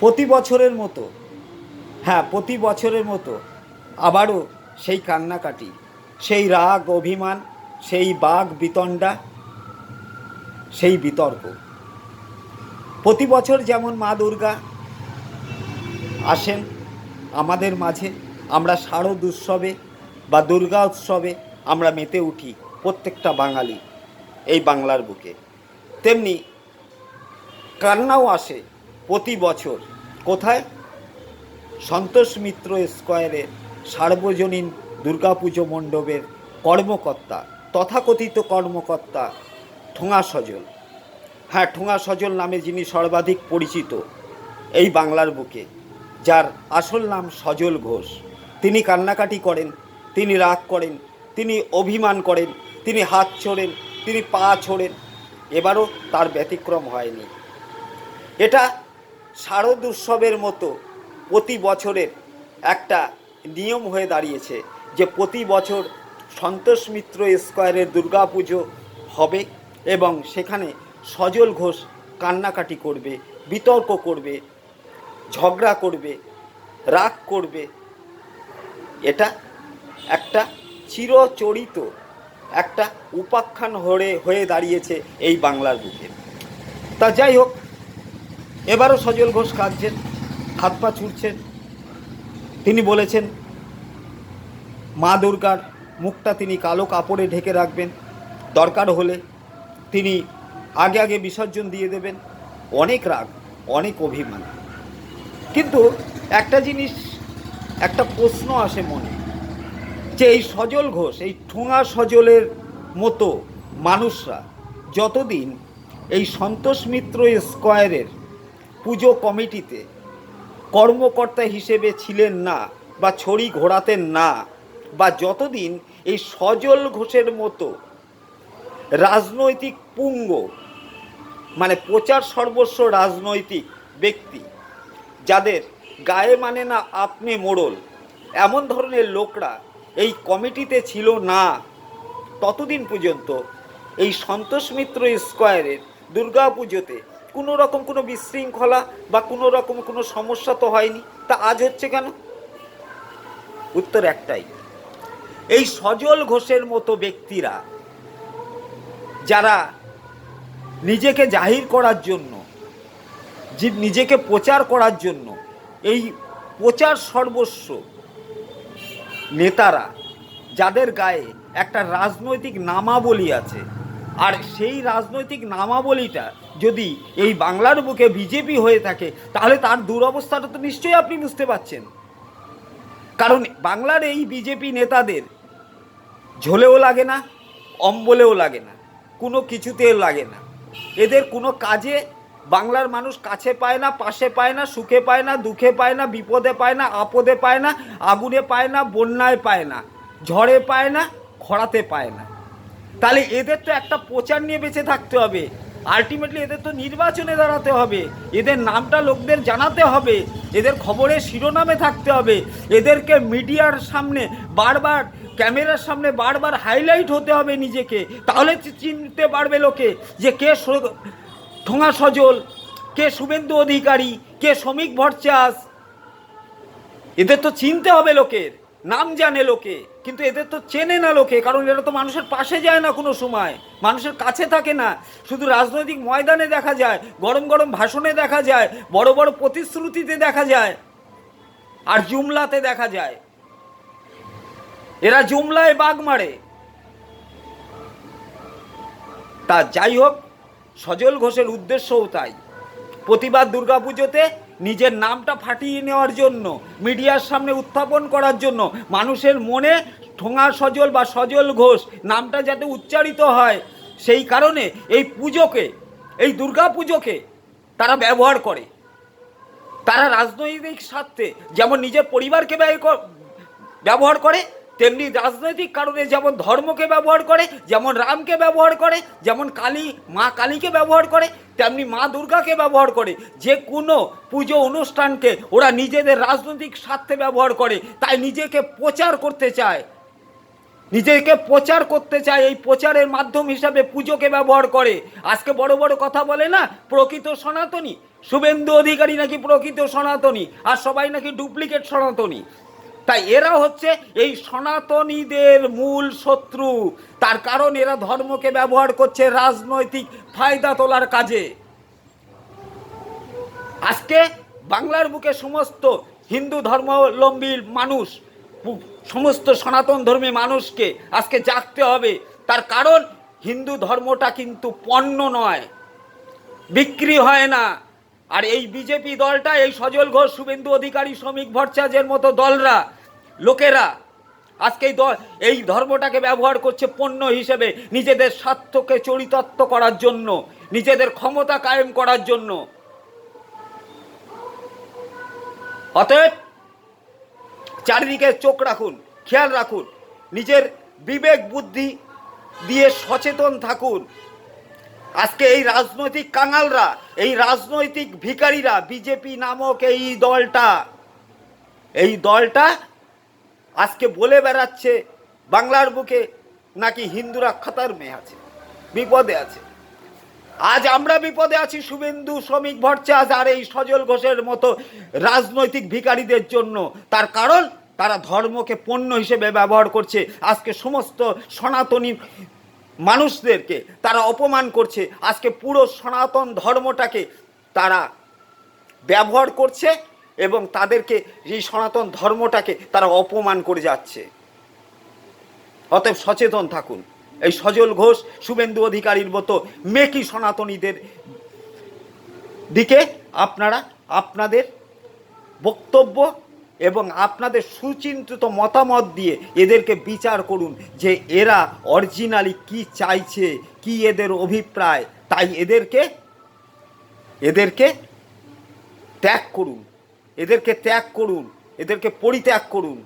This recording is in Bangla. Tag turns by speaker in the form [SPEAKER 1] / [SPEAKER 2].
[SPEAKER 1] প্রতি বছরের মতো, হ্যাঁ প্রতি বছরের মতো আবারও সেই কান্নাকাটি, সেই রাগ অভিমান, সেই বাগ বিতণ্ডা, সেই বিতর্ক। প্রতি বছর যেমন মা দুর্গা আসেন আমাদের মাঝে, আমরা শারদ উৎসবে বা দুর্গা উৎসবে আমরা মেতে উঠি প্রত্যেকটা বাঙালি এই বাংলার বুকে, তেমনি কান্নাও আসে প্রতি বছর। কোথায়? সন্তোষ মিত্র স্কোয়ারে সার্বজনীন দুর্গাপুজো মণ্ডপের কর্মকর্তা, তথাকথিত কর্মকর্তা ঠোঙা সজল। হ্যাঁ, ঠোঙা সজল নামে যিনি সর্বাধিক পরিচিত এই বাংলার বুকে, যার আসল নাম সজল ঘোষ, তিনি কান্নাকাটি করেন, তিনি রাগ করেন, তিনি অভিমান করেন, তিনি হাত ছোড়েন, তিনি পা ছোড়েন। এবারও তার ব্যতিক্রম হয়নি। এটা শারদ উৎসবের মতো প্রতি বছরের একটা নিয়ম হয়ে দাঁড়িয়েছে যে প্রতি বছর সন্তোষ মিত্র স্কোয়ারের দুর্গাপুজো হবে এবং সেখানে সজল ঘোষ কান্নাকাটি করবে, বিতর্ক করবে, ঝগড়া করবে, রাগ করবে। এটা একটা চিরচরিত একটা উপাখ্যান হয়ে দাঁড়িয়েছে এই বাংলার বুকে। তা যাই হোক, এবারও সজল ঘোষ কাঁদছেন, হাত পা ছুটছেন। তিনি বলেছেন মা দুর্গার মুখটা তিনি কালো কাপড়ে ঢেকে রাখবেন, দরকার হলে তিনি আগে আগে বিসর্জন দিয়ে দেবেন। অনেক রাগ, অনেক অভিমান। কিন্তু একটা জিনিস, একটা প্রশ্ন আসে মনে, যে এই সজল ঘোষ, এই ঠোঙা সজলের মতো মানুষরা যতদিন এই সন্তোষ মিত্র স্কোয়ারের পুজো কমিটিতে কর্মকর্তা হিসেবে ছিলেন না বা ছড়ি ঘোরাতেন না, বা যতদিন এই সজল ঘোষের মতো রাজনৈতিক পুঙ্গ, মানে প্রচার সর্বস্ব রাজনৈতিক ব্যক্তি, যাদের গায়ে মানে না আপনি মোড়ল, এমন ধরনের লোকরা এই কমিটিতে ছিল না, ততদিন পর্যন্ত এই সন্তোষ মিত্র স্কোয়ারের দুর্গা পুজোতে কোনো রকম কোনো বিশৃঙ্খলা বা কোনো রকম কোনো সমস্যা তো হয়নি। তা আজ হচ্ছে কেন? উত্তর একটাই, এই সজল ঘোষের মতো ব্যক্তিরা, যারা নিজেকে জাহির করার জন্য, নিজেকে প্রচার করার জন্য এই প্রচার সর্বস্ব নেতারা, যাদের গায়ে একটা রাজনৈতিক নামাবলী আছে, আর সেই রাজনৈতিক নামাবলীটা যদি এই বাংলার বুকে বিজেপি হয়ে থাকে, তাহলে তার দুরবস্থাটা তো নিশ্চয়ই আপনি বুঝতে পারছেন। কারণ বাংলার এই বিজেপি নেতাদের ঝোলেও লাগে না, অম্বলেও লাগে না, কোনো কিছুতেও লাগে না। এদের কোনো কাজে বাংলার মানুষ কাছে পায় না, পাশে পায় না, সুখে পায় না, দুঃখে পায় না, বিপদে পায় না, আপদে পায় না, আগুনে পায় না, বন্যায় পায় না, ঝড়ে পায় না, খরাতে পায় না। তাহলে এদের তো একটা প্রচার নিয়ে বেঁচে থাকতে হবে, আলটিমেটলি এদের তো নির্বাচনে দাঁড়াতে হবে, এদের নামটা লোকদের জানাতে হবে, এদের খবরের শিরোনামে থাকতে হবে, এদেরকে মিডিয়ার সামনে বারবার, ক্যামেরার সামনে বারবার হাইলাইট হতে হবে নিজেকে, তাহলে চিনতে পারবে লোকে যে কে ঠোঙা সজল, কে শুভেন্দু অধিকারী, কে শ্রমিক ভট্টাচার্য। এদের তো চিনতে হবে, লোকের নাম জানে লোকে, কিন্তু এদের তো চেনে না লোকে, কারণ এরা তো মানুষের পাশে যায় না, কোনো সময় মানুষের কাছে থাকে না। শুধু রাজনৈতিক ময়দানে দেখা যায়, গরম গরম ভাষণে দেখা যায়, বড় বড় প্রতিশ্রুতিতে দেখা যায়, আর জুমলাতে দেখা যায়। এরা জুমলায় বাগ মারে। তা যাই হোক, সজল ঘোষের উদ্দেশ্যও তাই, প্রতিবার দুর্গাপুজোতে নিজের নামটা ফাটিয়ে নেওয়ার জন্য, মিডিয়ার সামনে উত্থাপন করার জন্য, মানুষের মনে ঠোঙা সজল বা সজল ঘোষ নামটা যাতে উচ্চারিত হয়, সেই কারণে এই পুজোকে, এই দুর্গাপুজোকে তারা ব্যবহার করে। তারা রাজনৈতিক স্বার্থে যেমন নিজের পরিবারকে ব্যবহার করে, তেমনি রাজনৈতিক কারণে যেমন ধর্মকে ব্যবহার করে, যেমন রামকে ব্যবহার করে, যেমন কালী, মা কালীকে ব্যবহার করে, তেমনি মা দুর্গাকে ব্যবহার করে। যে কোনো পুজো অনুষ্ঠানকে ওরা নিজেদের রাজনৈতিক স্বার্থে ব্যবহার করে, তাই নিজেকে প্রচার করতে চায়, নিজেকে প্রচার করতে চায়, এই প্রচারের মাধ্যম হিসাবে পুজোকে ব্যবহার করে। আজকে বড় বড় কথা বলে না প্রকৃত সনাতনী, শুভেন্দু অধিকারী নাকি প্রকৃত সনাতনী, আর সবাই নাকি ডুপ্লিকেট সনাতনী। তাই এরা হচ্ছে এই সনাতনীদের মূল শত্রু। তার কারণ এরা ধর্মকে ব্যবহার করছে রাজনৈতিক ফায়দা তোলার কাজে। আজকে বাংলার বুকে সমস্ত হিন্দু ধর্মাবলম্বী মানুষ, সমস্ত সনাতন ধর্মী মানুষকে আজকে জাগতে হবে। তার কারণ হিন্দু ধর্মটা কিন্তু পণ্য নয়, বিক্রি হয় না। আর এই বিজেপি দলটা, এই সজল ঘোষ, শুভেন্দু অধিকারী, শ্রমিক ভট্টাচার্যের মতো দলরা, লোকেরা আজকে এই ধর্মটাকে ব্যবহার করছে পণ্য হিসেবে, নিজেদের স্বার্থকে চরিতার্থ করার জন্য, নিজেদের ক্ষমতা কায়েম করার জন্য। অতএব চারিদিকে চোখ রাখুন, খেয়াল রাখুন, নিজের বিবেক বুদ্ধি দিয়ে সচেতন থাকুন। আজকে এই রাজনৈতিক কাঙালরা, এই রাজনৈতিক ভিখারিরা, বিজেপি নামক এই দলটা আজকে বলে বেড়াচ্ছে বাংলার বুকে নাকি হিন্দুরা খাতার মেয়ে আছে, বিপদে আছে। আজ আমরা বিপদে আছি শুভেন্দু, শ্রমিক ভট্টাচার্য আর এই সজল ঘোষের মতো রাজনৈতিক ভিখারিদের জন্য। তার কারণ তারা ধর্মকে পণ্য হিসেবে ব্যবহার করছে। আজকে সমস্ত সনাতনী মানুষদেরকে তারা অপমান করছে। আজকে পুরো সনাতন ধর্মটাকে তারা ব্যবহার করছে এবং তাদেরকে, এই সনাতন ধর্মটাকে তারা অপমান করে যাচ্ছে। অতএব সচেতন থাকুন। এই সজল ঘোষ, শুভেন্দু অধিকারীর মতো মেকি সনাতনীদের দিকে আপনারা আপনাদের বক্তব্য এবং আপনাদের সুচিন্তিত মতামত দিয়ে এদেরকে বিচার করুন যে এরা অরিজিনালি কি চাইছে, কি এদের অভিপ্রায়। তাই এদেরকে ত্যাগ করুন, এদেরকে পরিত্যাগ করুন।